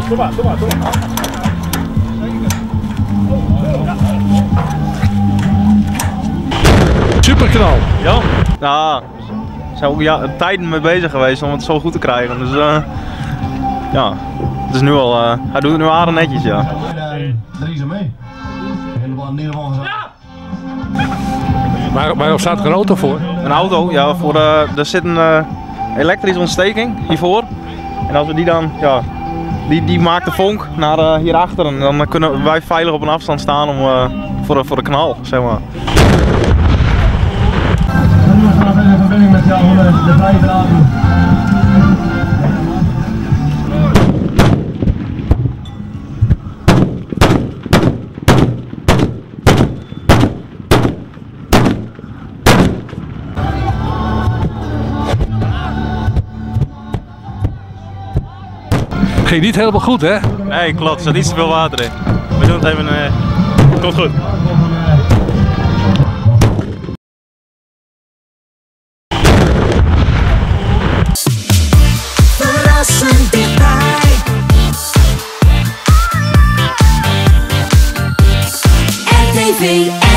Doe maar. Superknal. Ja? Nou, we zijn ook tijden mee bezig geweest om het zo goed te krijgen. Dus ja, het is nu al, hij doet het nu aardig netjes, ja. mee. Waarom staat er een auto voor? Een auto, ja, er zit een elektrische ontsteking hiervoor. En als we die dan, ja, die maakt de vonk naar hierachter en dan kunnen wij veilig op een afstand staan voor de knal, zeg maar. En we gaan in verbinding met jou de bijdragen. Ging niet helemaal goed, hè? Nee, klopt, er zat iets te veel water in. We doen het even, komt goed. Verrassend dichtbij. RTV